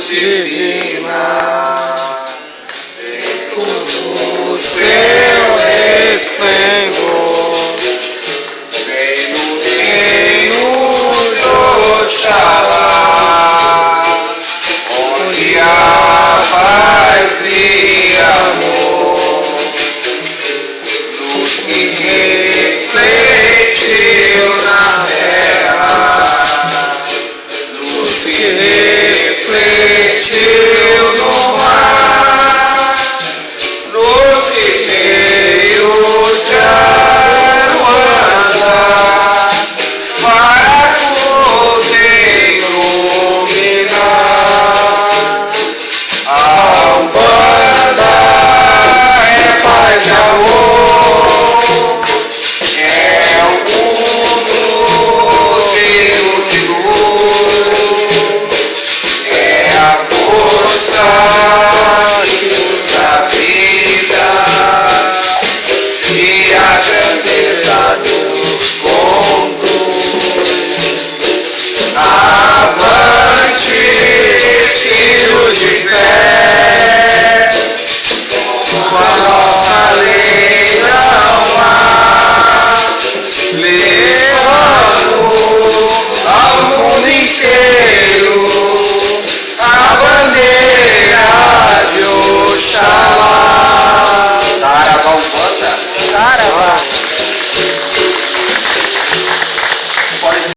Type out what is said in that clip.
divina, o seu resplendor, vem no reino de Oxalá, onde há paz e amor, luz que refletiu na terra, luz que refletiu no mar, luz que veio de Aruanda para poder iluminar. A Umbanda é paz e amor, é o mundo cheio de luz, é a força da vida e a grandeza dos conduz. Avante, filhos de fé,